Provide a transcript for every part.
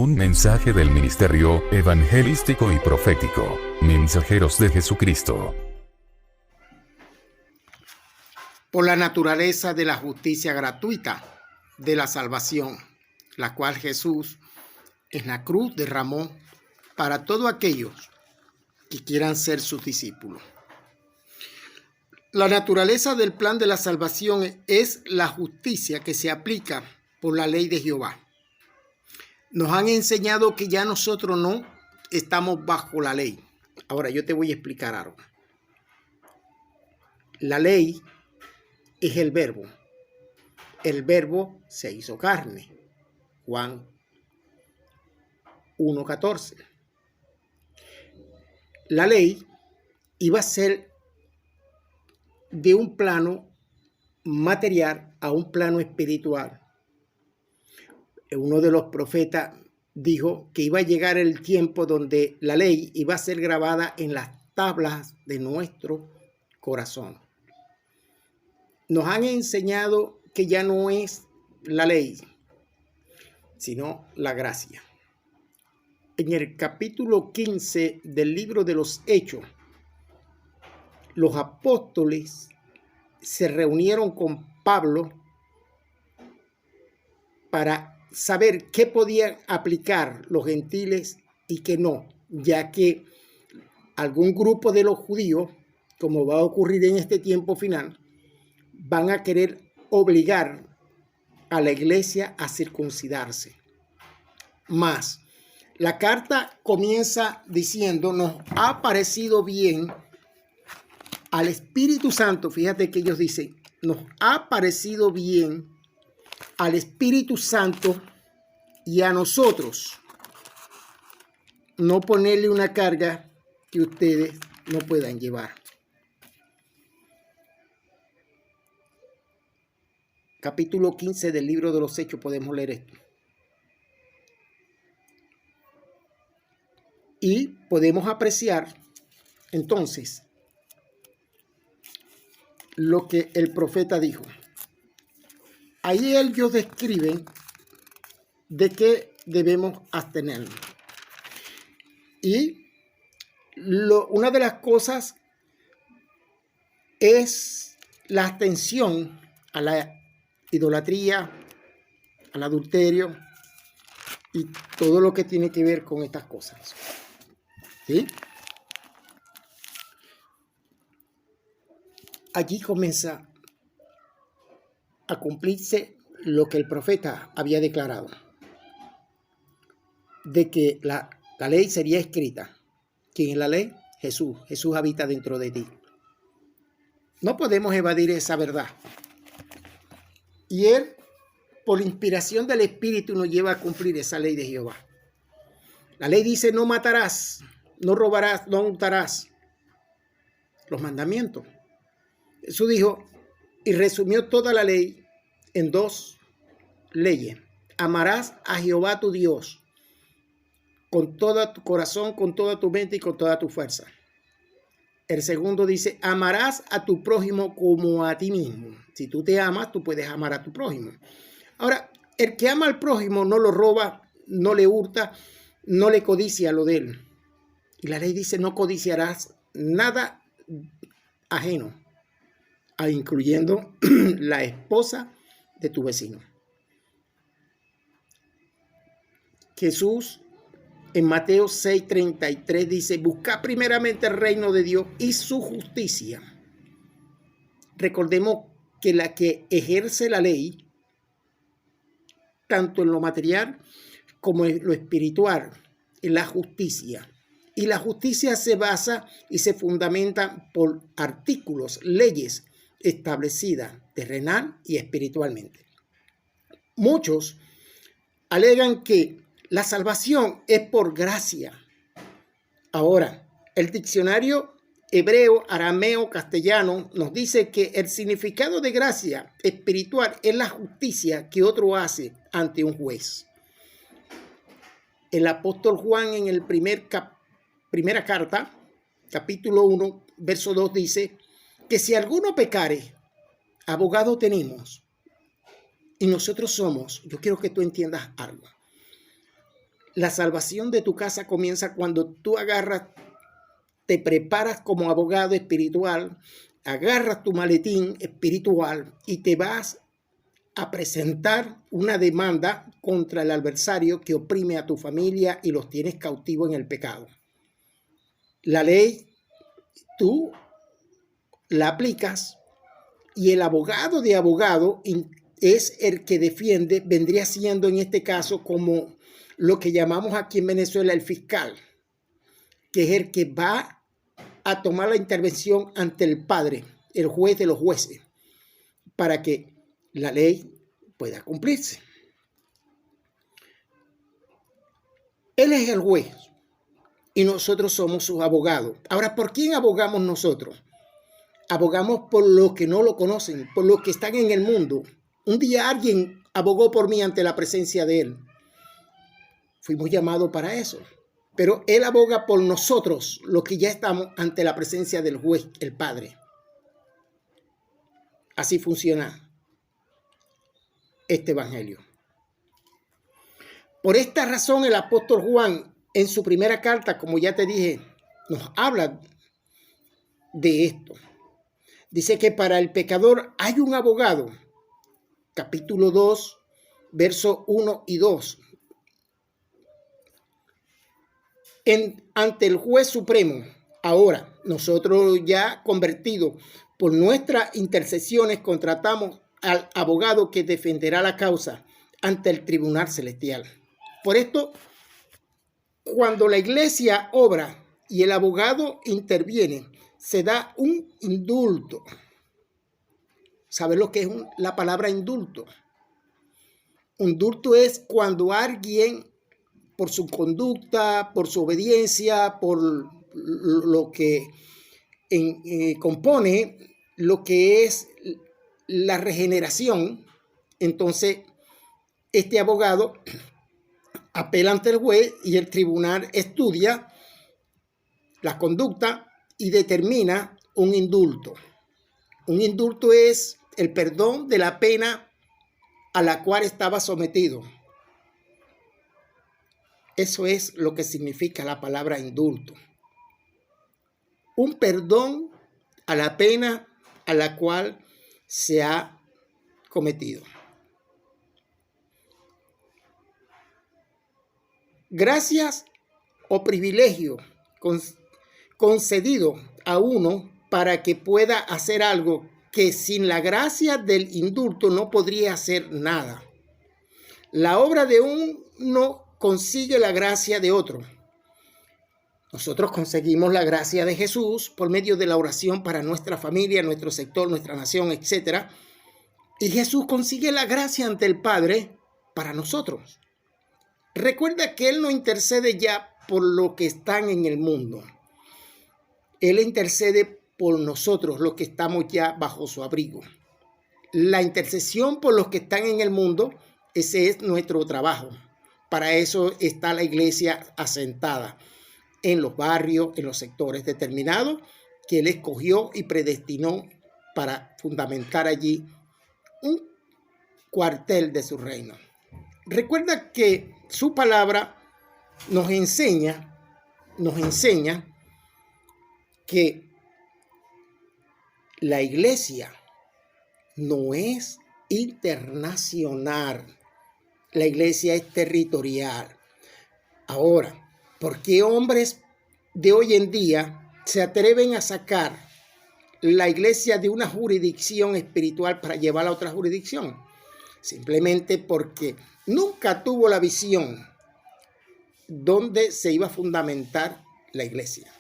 Un mensaje del Ministerio Evangelístico y Profético, Mensajeros de Jesucristo. Por la naturaleza de la justicia gratuita de la salvación, la cual Jesús en la cruz derramó para todos aquellos que quieran ser sus discípulos. La naturaleza del plan de la salvación es la justicia que se aplica por la ley de Jehová. Nos han enseñado que ya nosotros no estamos bajo la ley. Ahora yo te voy a explicar algo. La ley es el verbo. El verbo se hizo carne. Juan 1:14. La ley iba a ser de un plano material a un plano espiritual. Uno de los profetas dijo que iba a llegar el tiempo donde la ley iba a ser grabada en las tablas de nuestro corazón. Nos han enseñado que ya no es la ley, sino la gracia. En el capítulo 15 del libro de los Hechos, los apóstoles se reunieron con Pablo para saber qué podían aplicar los gentiles y qué no, ya que algún grupo de los judíos, como va a ocurrir en este tiempo final, van a querer obligar a la iglesia a circuncidarse. Más, la carta comienza diciendo, nos ha parecido bien al Espíritu Santo, fíjate que ellos dicen, nos ha parecido bien al Espíritu Santo y a nosotros no ponerle una carga que ustedes no puedan llevar. Capítulo 15 del libro de los Hechos podemos leer esto. Y podemos apreciar entonces lo que el profeta dijo. Ahí ellos describen de qué debemos abstenernos. Y una de las cosas es la abstención a la idolatría, al adulterio y todo lo que tiene que ver con estas cosas. ¿Sí? Allí comienza a cumplirse lo que el profeta había declarado, de que la ley sería escrita. ¿Quién es la ley? Jesús. Jesús habita dentro de ti. No podemos evadir esa verdad. Y Él, por la inspiración del Espíritu, nos lleva a cumplir esa ley de Jehová. La ley dice, no matarás, no robarás, no hurtarás. Los mandamientos. Jesús dijo, y resumió toda la ley en dos leyes. Amarás a Jehová tu Dios con todo tu corazón, con toda tu mente y con toda tu fuerza. El segundo dice, amarás a tu prójimo como a ti mismo. Si tú te amas, tú puedes amar a tu prójimo. Ahora, el que ama al prójimo no lo roba, no le hurta, no le codicia lo de él. Y la ley dice, no codiciarás nada ajeno, incluyendo la esposa de tu vecino. Jesús en Mateo 6:33 dice, buscad primeramente el reino de Dios y su justicia. Recordemos que la que ejerce la ley, tanto en lo material como en lo espiritual, es la justicia. Y la justicia se basa y se fundamenta por artículos, leyes establecidas terrenal y espiritualmente. Muchos alegan que la salvación es por gracia. Ahora, el diccionario hebreo, arameo, castellano nos dice que el significado de gracia espiritual es la justicia que otro hace ante un juez. El apóstol Juan en el primera carta, capítulo 1, verso 2 dice que si alguno pecare, abogado tenemos. Y nosotros somos, yo quiero que tú entiendas algo. La salvación de tu casa comienza cuando tú te preparas como abogado espiritual, agarras tu maletín espiritual y te vas a presentar una demanda contra el adversario que oprime a tu familia y los tienes cautivos en el pecado. La ley, tú la aplicas y el abogado de abogado es el que defiende, vendría siendo en este caso como lo que llamamos aquí en Venezuela el fiscal, que es el que va a tomar la intervención ante el Padre, el juez de los jueces, para que la ley pueda cumplirse. Él es el juez y nosotros somos sus abogados. Ahora, ¿por quién abogamos nosotros? Abogamos por los que no lo conocen, por los que están en el mundo. Un día alguien abogó por mí ante la presencia de él. Fuimos llamados para eso. Pero él aboga por nosotros, los que ya estamos ante la presencia del juez, el Padre. Así funciona este evangelio. Por esta razón el apóstol Juan en su primera carta, como ya te dije, nos habla de esto. Dice que para el pecador hay un abogado. Capítulo 2, versos 1 y 2. Ante el juez supremo. Ahora, nosotros ya convertidos por nuestras intercesiones, contratamos al abogado que defenderá la causa ante el tribunal celestial. Por esto, cuando la iglesia obra y el abogado interviene, se da un indulto. ¿Sabes lo que es la palabra indulto? Indulto es cuando alguien, por su conducta, por su obediencia, por lo que compone lo que es la regeneración, entonces este abogado apela ante el juez y el tribunal estudia la conducta y determina un indulto. Un indulto es el perdón de la pena a la cual estaba sometido. Eso es lo que significa la palabra indulto. Un perdón a la pena a la cual se ha cometido. Gracias o privilegio concedido a uno para que pueda hacer algo que sin la gracia del indulto no podría hacer nada. La obra de uno consigue la gracia de otro. Nosotros conseguimos la gracia de Jesús por medio de la oración para nuestra familia, nuestro sector, nuestra nación, etc. Y Jesús consigue la gracia ante el Padre para nosotros. Recuerda que Él no intercede ya por los que están en el mundo. Él intercede por nosotros, los que estamos ya bajo su abrigo. La intercesión por los que están en el mundo, ese es nuestro trabajo. Para eso está la iglesia asentada en los barrios, en los sectores determinados que Él escogió y predestinó para fundamentar allí un cuartel de su reino. Recuerda que su palabra nos enseña que la iglesia no es internacional, la iglesia es territorial. Ahora, ¿por qué hombres de hoy en día se atreven a sacar la iglesia de una jurisdicción espiritual para llevarla a otra jurisdicción? Simplemente porque nunca tuvo la visión donde se iba a fundamentar la iglesia.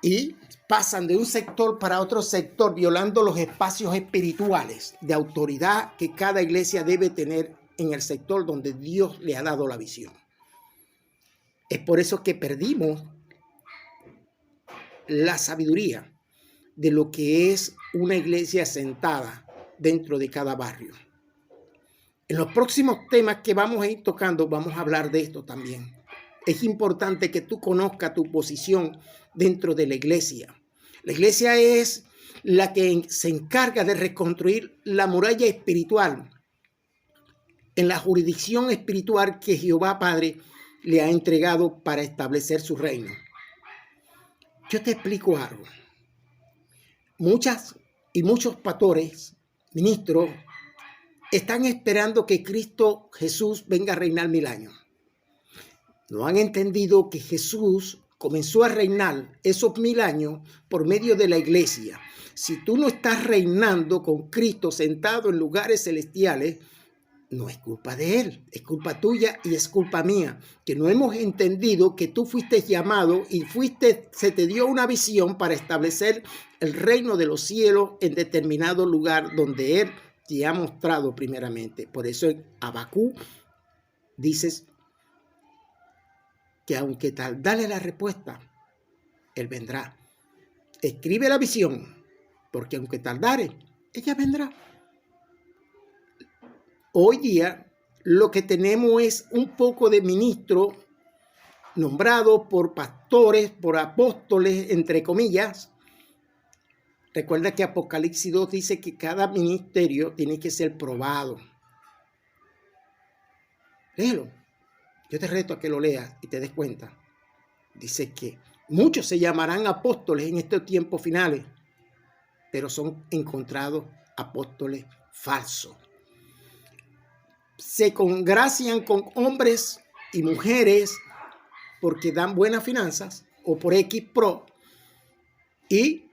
Y pasan de un sector para otro sector, violando los espacios espirituales de autoridad que cada iglesia debe tener en el sector donde Dios le ha dado la visión. Es por eso que perdimos la sabiduría de lo que es una iglesia sentada dentro de cada barrio. En los próximos temas que vamos a ir tocando, vamos a hablar de esto también. Es importante que tú conozcas tu posición dentro de la iglesia. La iglesia es la que se encarga de reconstruir la muralla espiritual en la jurisdicción espiritual que Jehová Padre le ha entregado para establecer su reino. Yo te explico algo. Muchos pastores, ministros, están esperando que Cristo Jesús venga a reinar 1000 años. No han entendido que Jesús comenzó a reinar esos 1000 años por medio de la iglesia. Si tú no estás reinando con Cristo sentado en lugares celestiales, no es culpa de Él, es culpa tuya y es culpa mía, que no hemos entendido que tú fuiste llamado y se te dio una visión para establecer el reino de los cielos en determinado lugar donde Él te ha mostrado primeramente. Por eso en Habacuc dices que aunque tardare la respuesta, Él vendrá. Escribe la visión, porque aunque tardare, ella vendrá. Hoy día lo que tenemos es un poco de ministros nombrados por pastores, por apóstoles, entre comillas. Recuerda que Apocalipsis 2 dice que cada ministerio tiene que ser probado. Léelo. Yo te reto a que lo leas y te des cuenta. Dice que muchos se llamarán apóstoles en estos tiempos finales, pero son encontrados apóstoles falsos. Se congracian con hombres y mujeres porque dan buenas finanzas o por X pro y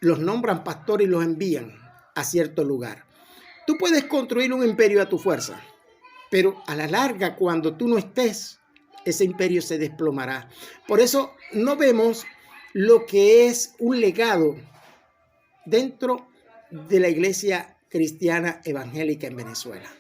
los nombran pastores y los envían a cierto lugar. Tú puedes construir un imperio a tu fuerza, pero a la larga, cuando tú no estés, ese imperio se desplomará. Por eso no vemos lo que es un legado dentro de la iglesia cristiana evangélica en Venezuela.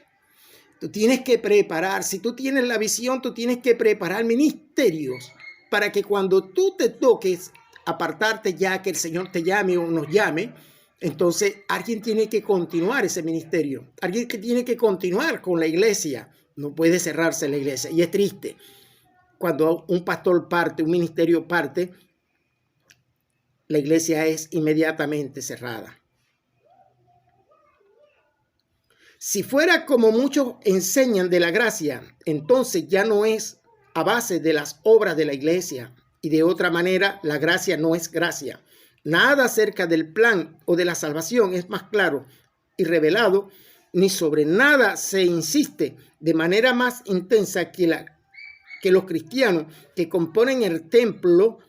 Tú tienes que preparar, si tú tienes la visión, tú tienes que preparar ministerios para que cuando tú te toques apartarte ya que el Señor te llame o nos llame, entonces alguien tiene que continuar ese ministerio, alguien que tiene que continuar con la iglesia. No puede cerrarse la iglesia y es triste cuando un pastor parte, un ministerio parte, la iglesia es inmediatamente cerrada. Si fuera como muchos enseñan de la gracia, entonces ya no es a base de las obras de la iglesia. Y de otra manera, la gracia no es gracia. Nada acerca del plan o de la salvación es más claro y revelado, ni sobre nada se insiste de manera más intensa que los cristianos que componen el templo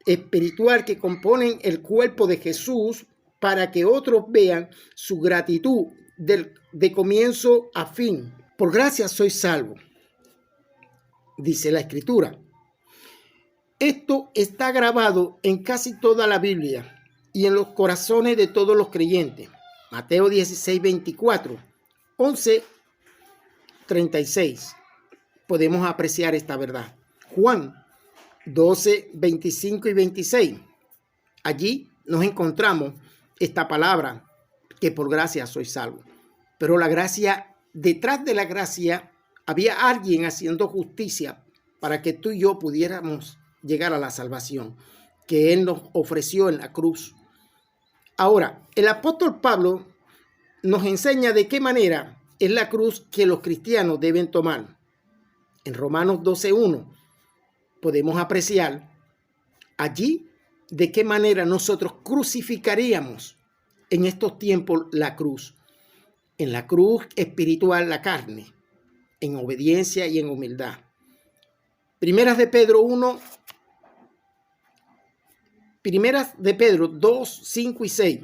espiritual, que componen el cuerpo de Jesús, para que otros vean su gratitud de comienzo a fin. Por gracia soy salvo, dice la Escritura. Esto está grabado en casi toda la Biblia y en los corazones de todos los creyentes. Mateo 16, 24, 11, 36. Podemos apreciar esta verdad. Juan 12, 25 y 26. Allí nos encontramos esta palabra, que por gracia soy salvo. Pero la gracia, detrás de la gracia, había alguien haciendo justicia para que tú y yo pudiéramos llegar a la salvación que Él nos ofreció en la cruz. Ahora, el apóstol Pablo nos enseña de qué manera es la cruz que los cristianos deben tomar. En Romanos 12:1 podemos apreciar allí de qué manera nosotros crucificaríamos en estos tiempos la cruz. En la cruz espiritual la carne, en obediencia y en humildad. Primeras de Pedro 2, 5 y 6.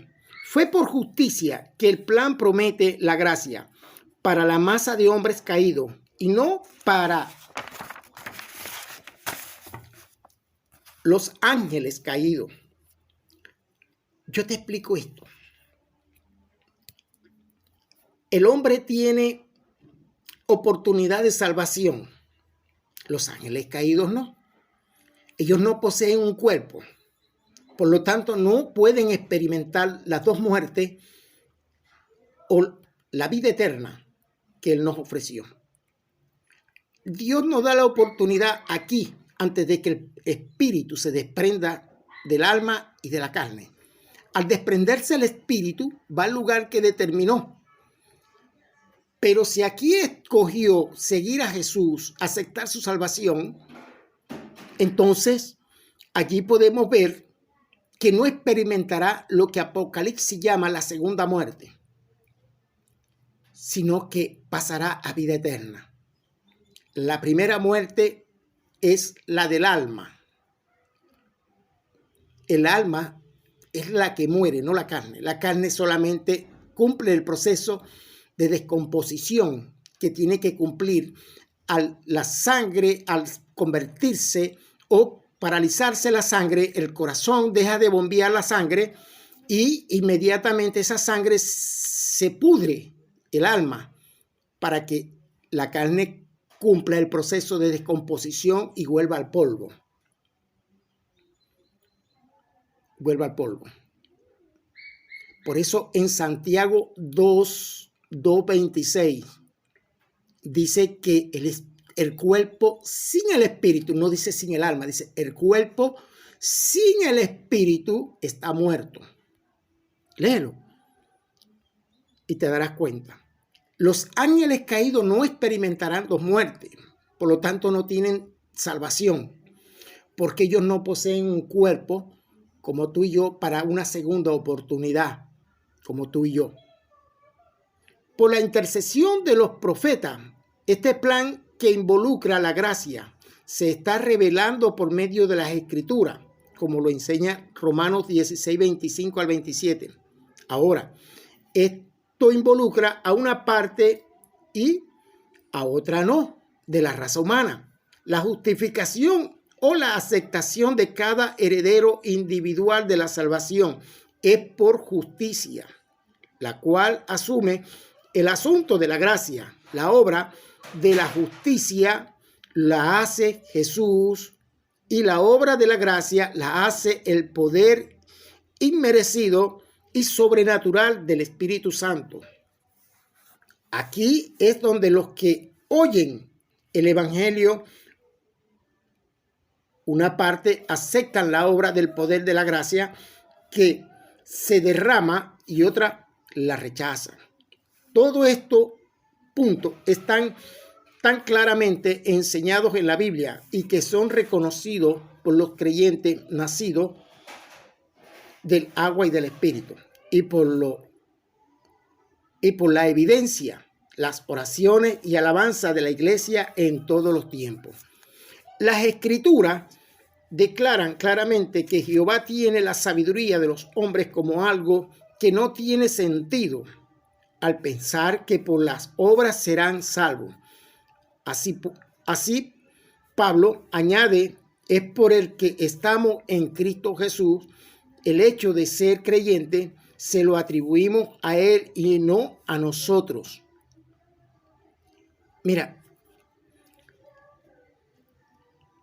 Fue por justicia que el plan promete la gracia para la masa de hombres caídos y no para los ángeles caídos. Yo te explico esto. El hombre tiene oportunidad de salvación. Los ángeles caídos no. Ellos no poseen un cuerpo. Por lo tanto, no pueden experimentar las dos muertes o la vida eterna que Él nos ofreció. Dios nos da la oportunidad aquí, antes de que el espíritu se desprenda del alma y de la carne. Al desprenderse el espíritu, va al lugar que determinó. Pero si aquí escogió seguir a Jesús, aceptar su salvación, entonces allí podemos ver que no experimentará lo que Apocalipsis llama la segunda muerte, sino que pasará a vida eterna. La primera muerte es la del alma. El alma es la que muere, no la carne. La carne solamente cumple el proceso de descomposición que tiene que cumplir la sangre, al convertirse o paralizarse la sangre, el corazón deja de bombear la sangre y inmediatamente esa sangre se pudre el alma para que la carne cumpla el proceso de descomposición y vuelva al polvo. Vuelva al polvo. Por eso en Santiago 2:26 dice que el cuerpo sin el espíritu, no dice sin el alma, dice el cuerpo sin el espíritu está muerto. Léelo y te darás cuenta. Los ángeles caídos no experimentarán dos muertes, por lo tanto no tienen salvación, porque ellos no poseen un cuerpo como tú y yo para una segunda oportunidad, como tú y yo. Por la intercesión de los profetas, este plan que involucra la gracia se está revelando por medio de las Escrituras, como lo enseña Romanos 16, 25 al 27. Ahora, esto involucra a una parte y a otra no, de la raza humana. La justificación o la aceptación de cada heredero individual de la salvación es por justicia, la cual asume el asunto de la gracia. La obra de la justicia la hace Jesús y la obra de la gracia la hace el poder inmerecido y sobrenatural del Espíritu Santo. Aquí es donde los que oyen el Evangelio, una parte aceptan la obra del poder de la gracia que se derrama y otra la rechaza. Todo esto, puntos, están tan claramente enseñados en la Biblia y que son reconocidos por los creyentes nacidos del agua y del Espíritu y por la evidencia, las oraciones y alabanza de la iglesia en todos los tiempos. Las Escrituras declaran claramente que Jehová tiene la sabiduría de los hombres como algo que no tiene sentido al pensar que por las obras serán salvos. Así Pablo añade, es por el que estamos en Cristo Jesús, el hecho de ser creyente se lo atribuimos a Él y no a nosotros. Mira,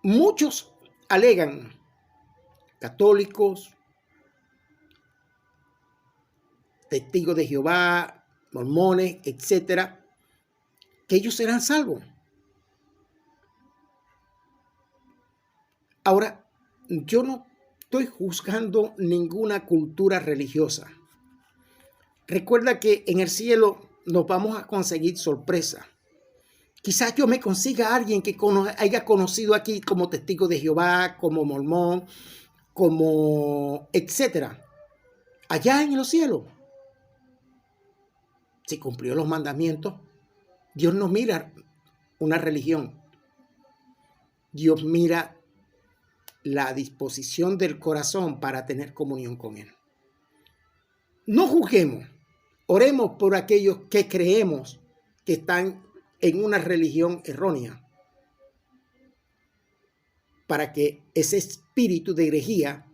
muchos alegan, católicos, testigos de Jehová, mormones, etcétera, que ellos serán salvos. Ahora, yo no estoy juzgando ninguna cultura religiosa. Recuerda que en el cielo nos vamos a conseguir sorpresa. Quizás yo me consiga a alguien que haya conocido aquí como testigo de Jehová, como mormón, como etcétera, allá en los cielos. Si cumplió los mandamientos, Dios no mira una religión. Dios mira la disposición del corazón para tener comunión con Él. No juzguemos, oremos por aquellos que creemos que están en una religión errónea, para que ese espíritu de herejía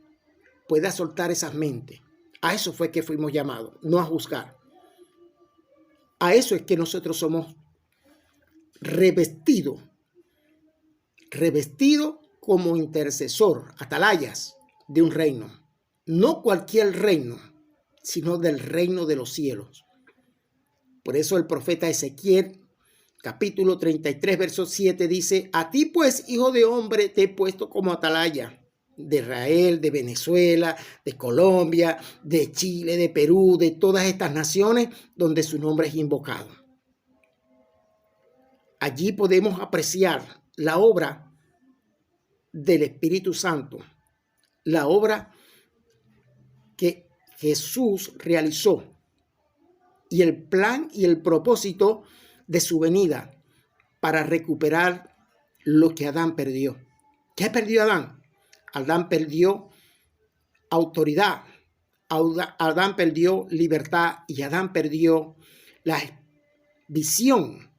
pueda soltar esas mentes. A eso fue que fuimos llamados, no a juzgar. A eso es que nosotros somos revestidos como intercesor, atalayas de un reino. No cualquier reino, sino del reino de los cielos. Por eso el profeta Ezequiel, capítulo 33, verso 7, dice: a ti pues, hijo de hombre, te he puesto como atalaya de Israel, de Venezuela, de Colombia, de Chile, de Perú, de todas estas naciones donde su nombre es invocado. Allí podemos apreciar la obra del Espíritu Santo, la obra que Jesús realizó y el plan y el propósito de su venida para recuperar lo que Adán perdió. ¿Qué perdió Adán? Adán perdió autoridad, Adán perdió libertad y Adán perdió la visión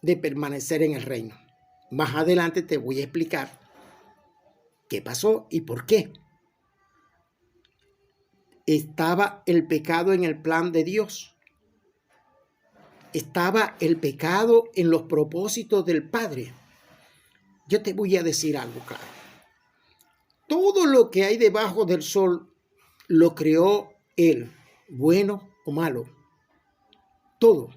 de permanecer en el reino. Más adelante te voy a explicar qué pasó y por qué. Estaba el pecado en el plan de Dios. Estaba el pecado en los propósitos del Padre. Yo te voy a decir algo claro. Todo lo que hay debajo del sol lo creó Él, bueno o malo. Todo.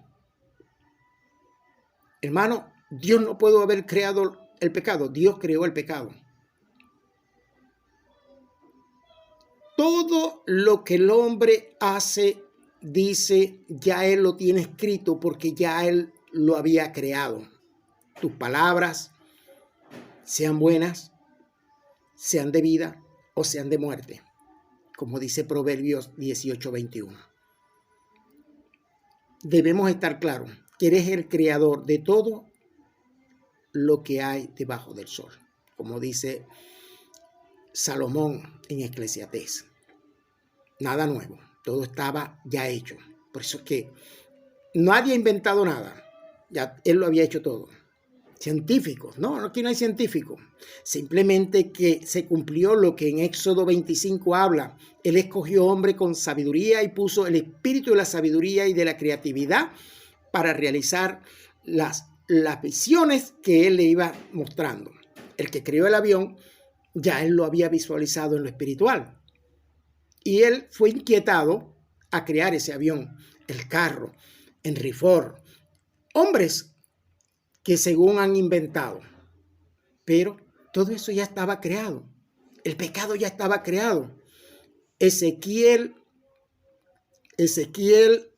Hermano, Dios no pudo haber creado el pecado. Dios creó el pecado. Todo lo que el hombre hace, dice, ya Él lo tiene escrito porque ya Él lo había creado. Tus palabras, sean buenas, sean de vida o sean de muerte, como dice Proverbios 18:21. Debemos estar claros que eres el creador de todo lo que hay debajo del sol, como dice Salomón en Eclesiastés. Nada nuevo, todo estaba ya hecho. Por eso es que nadie ha inventado nada, ya Él lo había hecho todo. Científicos, no, aquí no hay científicos. Simplemente que se cumplió lo que en Éxodo 25 habla. Él escogió hombre con sabiduría y puso el espíritu de la sabiduría y de la creatividad para realizar las visiones que Él le iba mostrando. El que creó el avión, ya Él lo había visualizado en lo espiritual. Y Él fue inquietado a crear ese avión, el carro, Henry Ford. Hombres que según han inventado, pero todo eso ya estaba creado. El pecado ya estaba creado. Ezequiel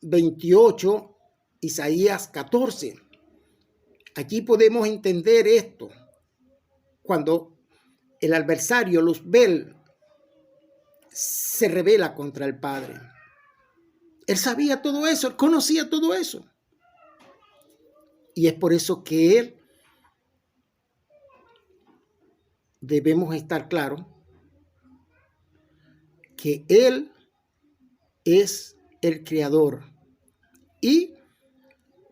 28, Isaías 14. Aquí podemos entender esto. Cuando el adversario, Luzbel, se rebela contra el Padre. Él sabía todo eso, él conocía todo eso. Y es por eso que Él debemos estar claros que Él es el creador y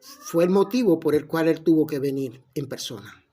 fue el motivo por el cual Él tuvo que venir en persona.